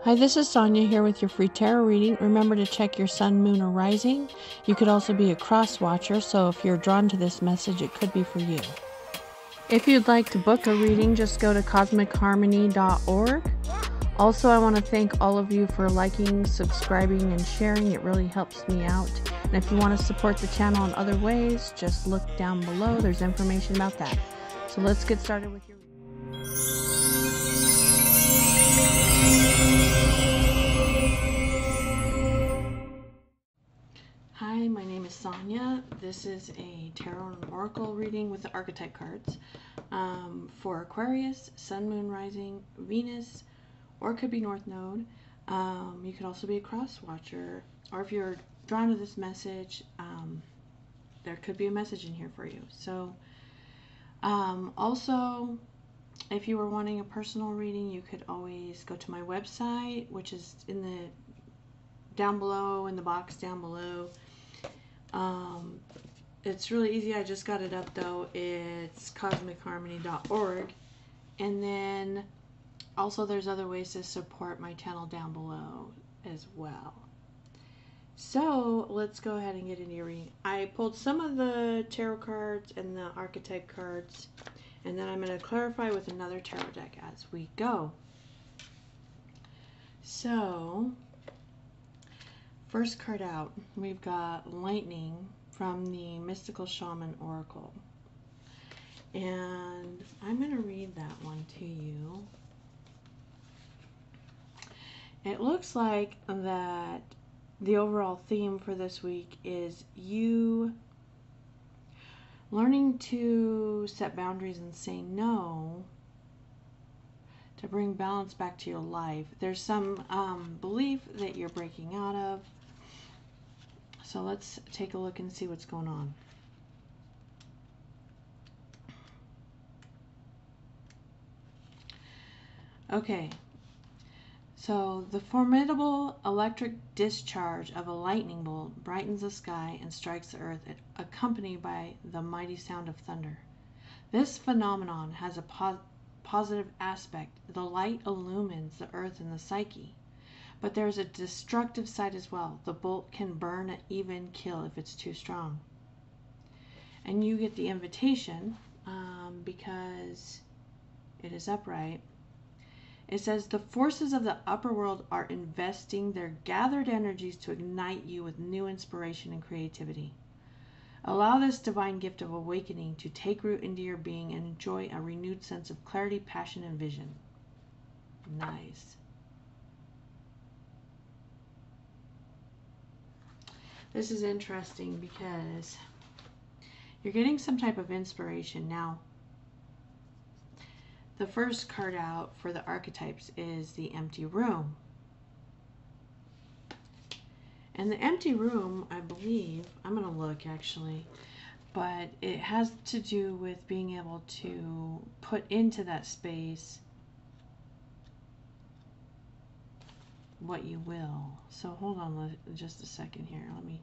Hi, this is Sonia here with your free tarot reading. Remember to check your sun, moon, or rising. You could also be a cross watcher, so if you're drawn to this message, it could be for you. If you'd like to book a reading, just go to cosmicharmony.org. Also, I want to thank all of you for liking, subscribing, and sharing. It really helps me out. And if you want to support the channel in other ways, just look down below. There's information about that. So let's get started with your reading. Hi, my name is Sonia. This is a tarot and oracle reading with the archetype cards for Aquarius, Sun, Moon, Rising, Venus, or it could be North Node. You could also be a cross watcher, or if you're drawn to this message, there could be a message in here for you. So also, if you were wanting a personal reading, you could always go to my website, which is in the down below, in the box down below. It's really easy. I just got it up though. It's cosmicharmony.org. And then also there's other ways to support my channel down below as well. So let's go ahead and get into your reading. I pulled some of the tarot cards and the archetype cards, and then I'm going to clarify with another tarot deck as we go. So first card out, we've got Lightning from the Mystical Shaman Oracle. And I'm going to read that one to you. It looks like that the overall theme for this week is you learning to set boundaries and say no to bring balance back to your life. There's some belief that you're breaking out of. So let's take a look and see what's going on. Okay, so the formidable electric discharge of a lightning bolt brightens the sky and strikes the earth, accompanied by the mighty sound of thunder. This phenomenon has a positive aspect. The light illumines the earth and the psyche. But there's a destructive side as well. The bolt can burn and even kill if it's too strong. And you get the invitation because it is upright. It says the forces of the upper world are investing their gathered energies to ignite you with new inspiration and creativity. Allow this divine gift of awakening to take root into your being and enjoy a renewed sense of clarity, passion, and vision. Nice. This is interesting because you're getting some type of inspiration. Now, the first card out for the archetypes is the empty room. And the empty room, I believe, I'm going to look actually, but it has to do with being able to put into that space what you will. So hold on just a second here. Let me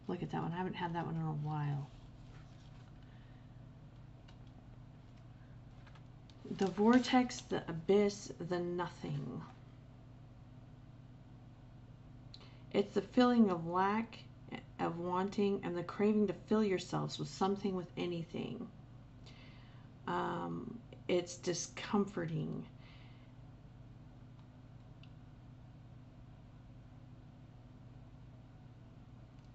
look at that one. I haven't had that one in a while. The vortex, the abyss, the nothing. It's the feeling of lack, of wanting, and the craving to fill yourselves with something, with anything. It's discomforting.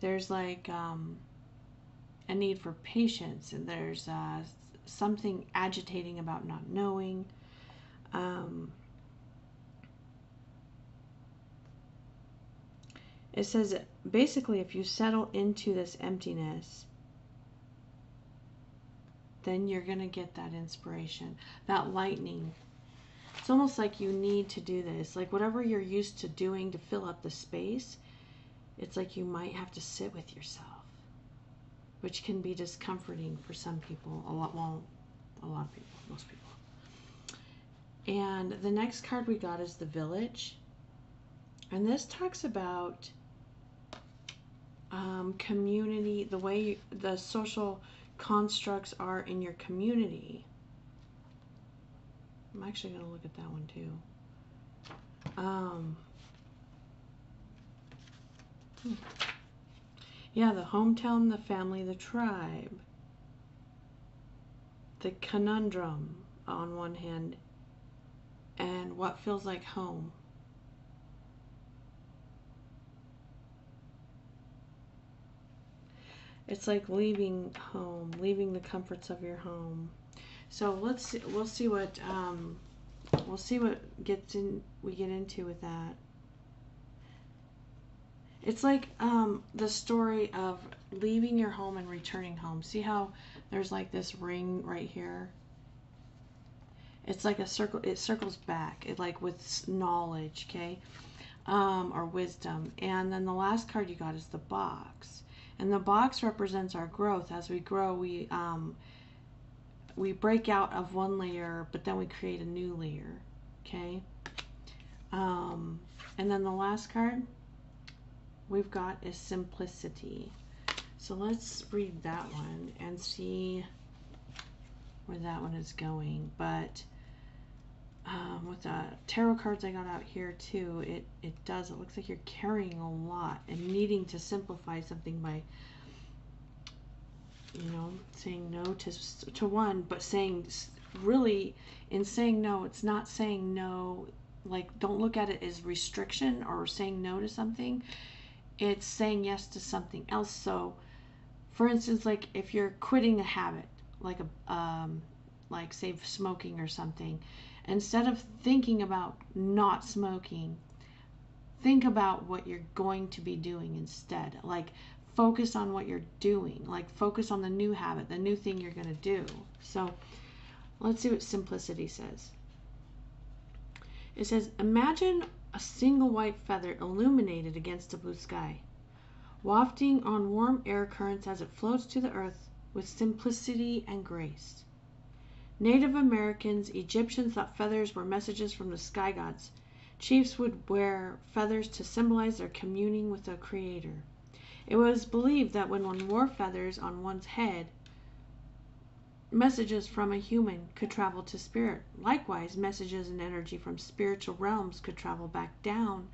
There's like a need for patience, and there's something agitating about not knowing. It says basically if you settle into this emptiness, then you're going to get that inspiration, that lightning. It's almost like you need to do this, like whatever you're used to doing to fill up the space. It's like you might have to sit with yourself, which can be discomforting for some people. A lot of people, most people. And the next card we got is the Village, and this talks about community, the way the social constructs are in your community. I'm actually going to look at that one too. Um, yeah, the hometown, the family, the tribe, the conundrum on one hand, and what feels like home. It's like leaving home, leaving the comforts of your home. So let's see, we'll see what we get into with that. It's like the story of leaving your home and returning home. See how there's like this ring right here? It's like a circle. It circles back. It like with knowledge, okay, or wisdom. And then the last card you got is the box, and the box represents our growth. As we grow, we break out of one layer, but then we create a new layer, okay. And then the last card we've got is simplicity. So let's read that one and see where that one is going. But with the tarot cards I got out here too, it looks like you're carrying a lot and needing to simplify something by, you know, saying no to one, but saying, really, in saying no, it's not saying no, like, don't look at it as restriction or saying no to something. It's saying yes to something else. So for instance, like if you're quitting a habit, like like say smoking or something, instead of thinking about not smoking, think about what you're going to be doing instead. Like focus on what you're doing, like focus on the new habit, the new thing you're going to do. So let's see what simplicity says. It says, imagine a single white feather illuminated against a blue sky, wafting on warm air currents as it floats to the earth with simplicity and grace. Native Americans, Egyptians thought feathers were messages from the sky gods. Chiefs would wear feathers to symbolize their communing with the Creator. It was believed that when one wore feathers on one's head, messages from a human could travel to spirit. Likewise, messages and energy from spiritual realms could travel back down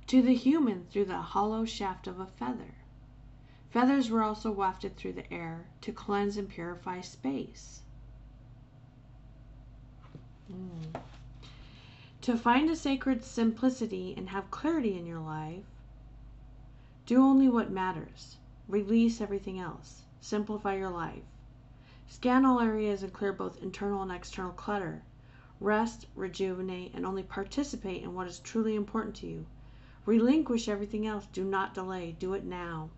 to the human through the hollow shaft of a feather. Feathers were also wafted through the air to cleanse and purify space. To find a sacred simplicity and have clarity in your life, do only what matters. Release everything else. Simplify your life. Scan all areas and clear both internal and external clutter. Rest, rejuvenate, and only participate in what is truly important to you. Relinquish everything else. Do not delay. Do it now.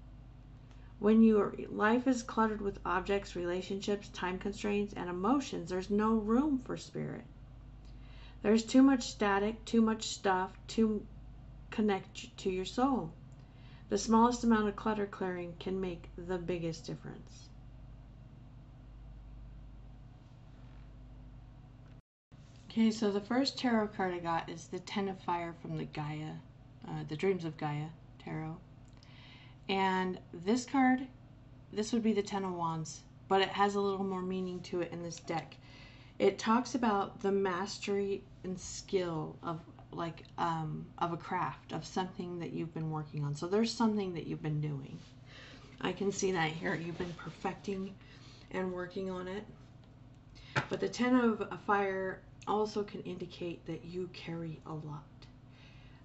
When your life is cluttered with objects, relationships, time constraints, and emotions, there's no room for spirit. There's too much static, too much stuff to connect to your soul. The smallest amount of clutter clearing can make the biggest difference. Okay, so the first tarot card I got is the Ten of Fire from the Gaia, the Dreams of Gaia tarot. And this card, this would be the Ten of Wands, but it has a little more meaning to it in this deck. It talks about the mastery and skill of of a craft, of something that you've been working on. So there's something that you've been doing. I can see that here. You've been perfecting and working on it. But the Ten of Fire also can indicate that you carry a lot.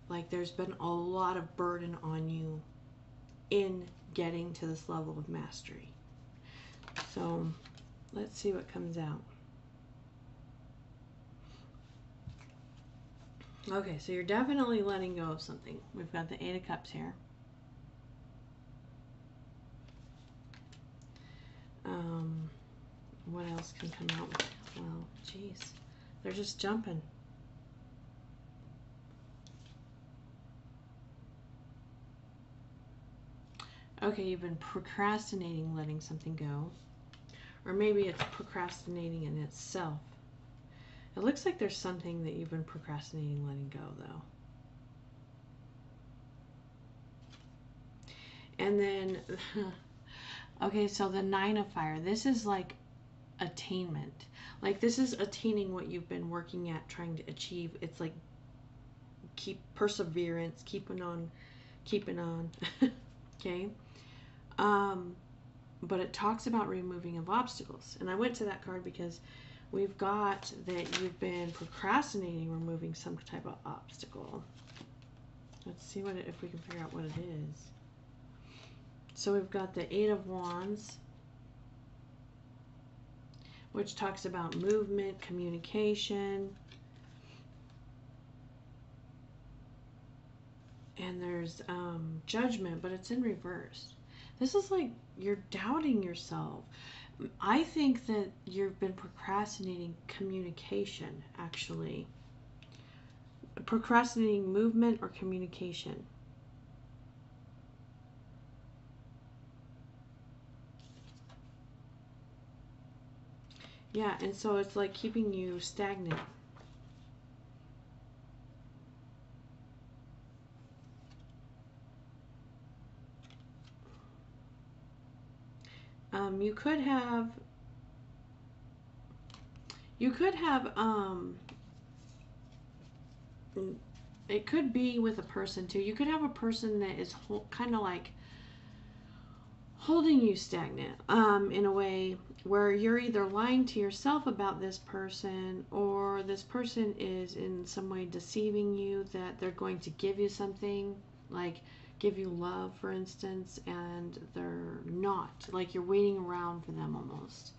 Like there's been a lot of burden on you in getting to this level of mastery. So let's see what comes out. Okay, so you're definitely letting go of something. We've got the Eight of Cups here. What else can come out? Well, geez, they're just jumping. Okay, you've been procrastinating letting something go. Or maybe it's procrastinating in itself. It looks like there's something that you've been procrastinating letting go, though. And then, okay, so the Nine of Fire. This is like attainment. Like this is attaining what you've been working at, trying to achieve. It's like keep perseverance, keeping on. Okay. But it talks about removing of obstacles. And I went to that card because we've got that you've been procrastinating removing some type of obstacle. Let's see if we can figure out what it is. So we've got the Eight of Wands, which talks about movement, communication. And there's Judgment, but it's in reverse. This is like you're doubting yourself. I think that you've been procrastinating communication, actually. Procrastinating movement or communication. Yeah, and so it's like keeping you stagnant. You could have it could be with a person too. You could have a person that is kind of like holding you stagnant in a way where you're either lying to yourself about this person, or this person is in some way deceiving you that they're going to give you something, like give you love, for instance, and they're not. Like you're waiting around for them almost.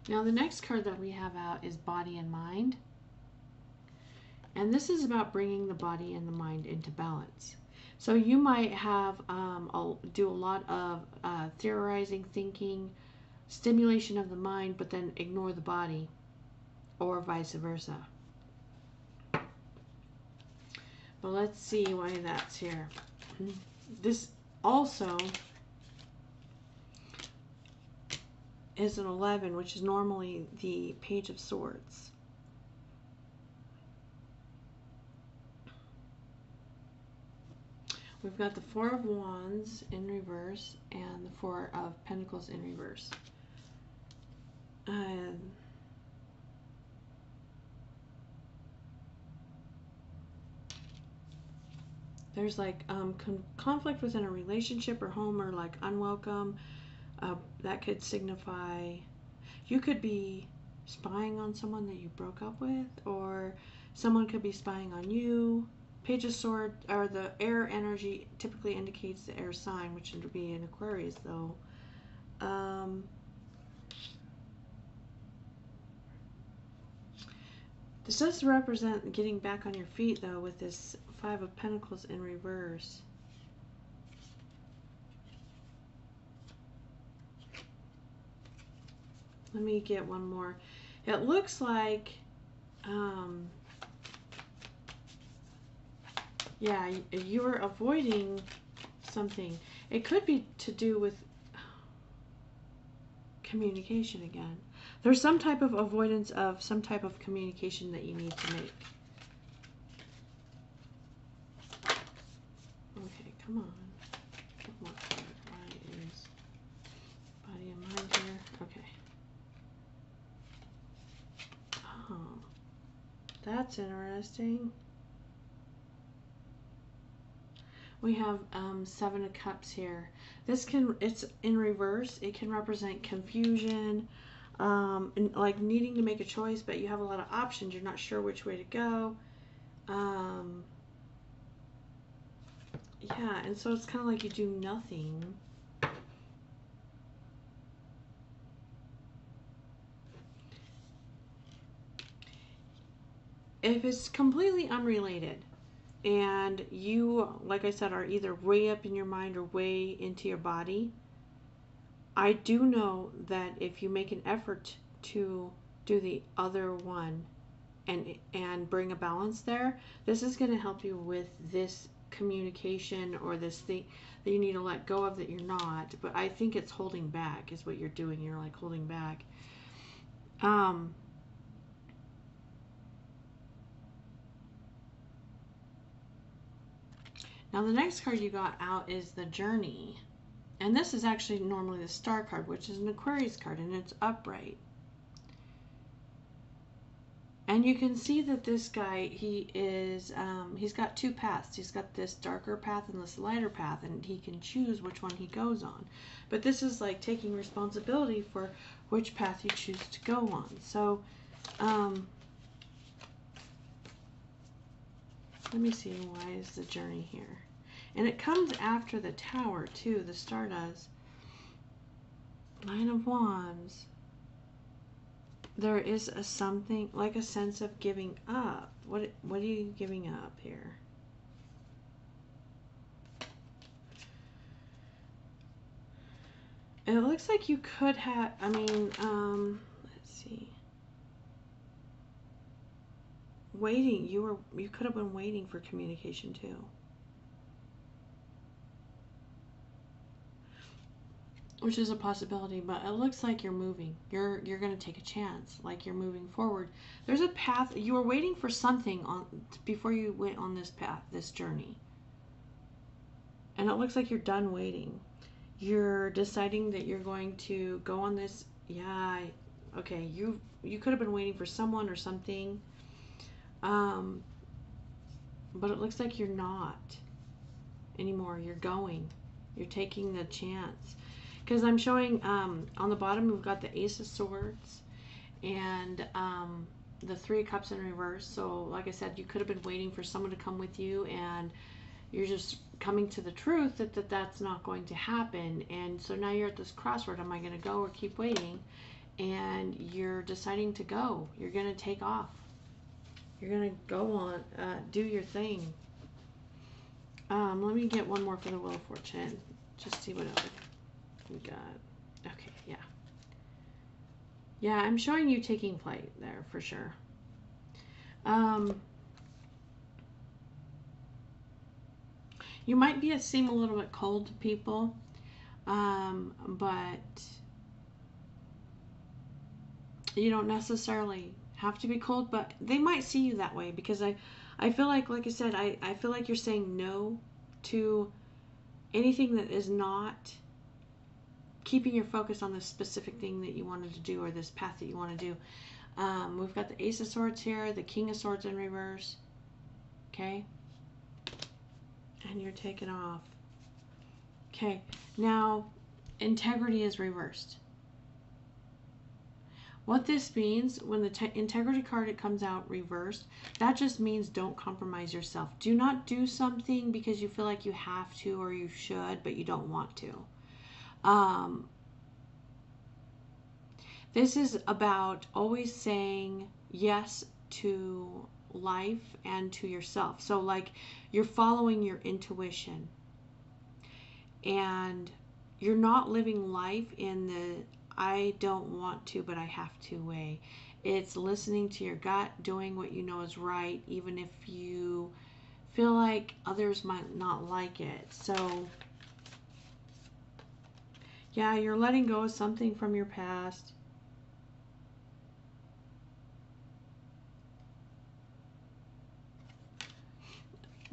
Now the next card that we have out is Body and Mind. And this is about bringing the body and the mind into balance. So you might have do a lot of theorizing, thinking, stimulation of the mind, but then ignore the body, or vice versa. But let's see why that's here. This also is an 11, which is normally the Page of Swords. We've got the Four of Wands in reverse and the Four of Pentacles in reverse. There's like conflict within a relationship or home, or like unwelcome. That could signify you could be spying on someone that you broke up with, or someone could be spying on you. Page of Swords, or the air energy, typically indicates the air sign, which would be an Aquarius, though. This does represent getting back on your feet, though, with this Five of Pentacles in reverse. Let me get one more. It looks like, yeah, you were avoiding something. It could be to do with communication again. There's some type of avoidance of some type of communication that you need to make. Okay, come on. One more card. Why is Body and Mind here? Okay. Oh, that's interesting. We have Seven of Cups here. It's in reverse. It can represent confusion, and like needing to make a choice, but you have a lot of options. You're not sure which way to go. Yeah, and so it's kind of like you do nothing. If it's completely unrelated, and you, like I said, are either way up in your mind or way into your body, I do know that if you make an effort to do the other one and bring a balance there, this is going to help you with this communication or this thing that you need to let go of that you're not. But I think it's holding back is what you're doing. You're like holding back. Now the next card you got out is the Journey. And this is actually normally the Star card, which is an Aquarius card, and it's upright. And you can see that this guy, he's got two paths. He's got this darker path and this lighter path, and he can choose which one he goes on. But this is like taking responsibility for which path you choose to go on. So, let me see, why is the journey here? And it comes after the Tower, too. The Star does. Nine of Wands. There is a something, like a sense of giving up. What are you giving up here? It looks like you could have, I mean, let's see. Waiting, you could have been waiting for communication too. Which is a possibility, but it looks like you're moving. You're going to take a chance, like you're moving forward. There's a path. You were waiting for something on before you went on this path, this journey. And it looks like you're done waiting. You're deciding that you're going to go on this. Yeah, okay. You could have been waiting for someone or something. But it looks like you're not anymore. You're going. You're taking the chance. Because I'm showing on the bottom, we've got the Ace of Swords and the Three of Cups in reverse. So, like I said, you could have been waiting for someone to come with you, and you're just coming to the truth that that's not going to happen. And so now you're at this crossroad. Am I going to go or keep waiting? And you're deciding to go. You're going to take off. You're going to go on, do your thing. Let me get one more for the Wheel of Fortune. Just see what else we got. Okay, yeah. Yeah, I'm showing you taking flight there for sure. You might seem a little bit cold to people, but you don't necessarily have to be cold, but they might see you that way, because I feel like I said, I feel like you're saying no to anything that is not keeping your focus on this specific thing that you wanted to do, or this path that you want to do. We've got the Ace of Swords here, the King of Swords in reverse. Okay. And you're taking off. Okay. Now, integrity is reversed. What this means, when the integrity card comes out reversed, that just means don't compromise yourself. Do not do something because you feel like you have to or you should, but you don't want to. This is about always saying yes to life and to yourself. So like you're following your intuition, and you're not living life in the I don't want to, but I have to way. It's listening to your gut, doing what you know is right, even if you feel like others might not like it. So, yeah, you're letting go of something from your past.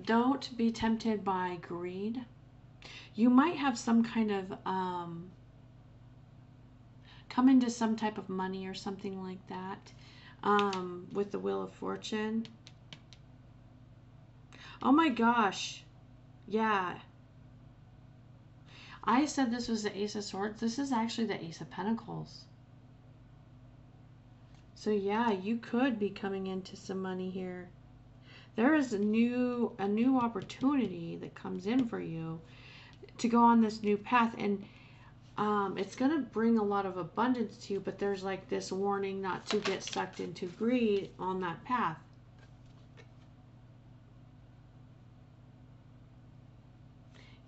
Don't be tempted by greed. You might have some kind of come into some type of money or something like that with the Wheel of Fortune. Oh my gosh. Yeah. I said this was the Ace of Swords. This is actually the Ace of Pentacles. So yeah, you could be coming into some money here. There is a new opportunity that comes in for you to go on this new path, and it's going to bring a lot of abundance to you, but there's like this warning not to get sucked into greed on that path.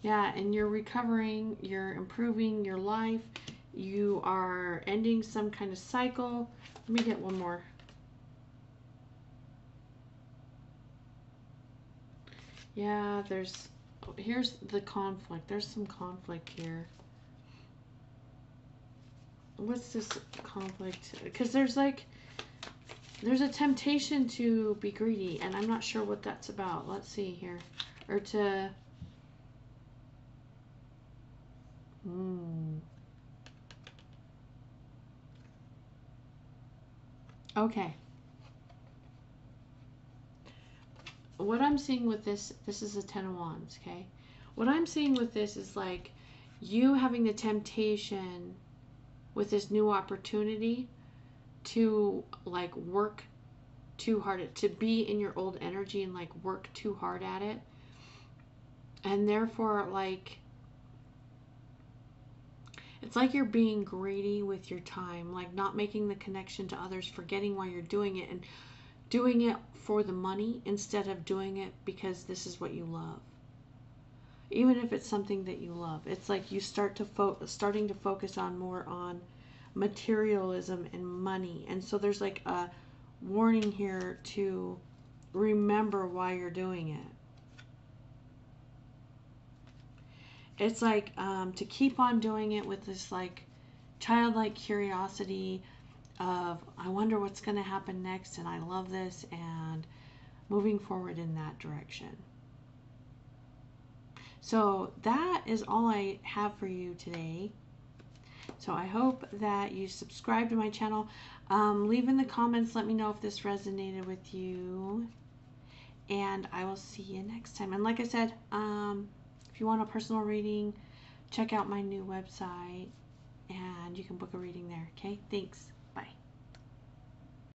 Yeah, and you're recovering, you're improving your life, you are ending some kind of cycle. Let me get one more. Yeah, here's the conflict. There's some conflict here. What's this conflict? Because there's a temptation to be greedy, and I'm not sure what that's about. Let's see here. Or to Okay. What I'm seeing with this is a 10 of Wands, okay? What I'm seeing with this is like you having the temptation with this new opportunity to like work too hard, to be in your old energy and like work too hard at it. And therefore, like, it's like you're being greedy with your time, like not making the connection to others, forgetting why you're doing it, and doing it for the money instead of doing it because this is what you love. Even if it's something that you love, it's like you starting to focus on more on materialism and money. And so there's like a warning here to remember why you're doing it. It's like to keep on doing it with this like childlike curiosity of I wonder what's going to happen next, and I love this, and moving forward in that direction. So that is all I have for you today. So I hope that you subscribe to my channel. Leave in the comments, let me know if this resonated with you, and I will see you next time. And like I said, if you want a personal reading, check out my new website and you can book a reading there. Okay, thanks.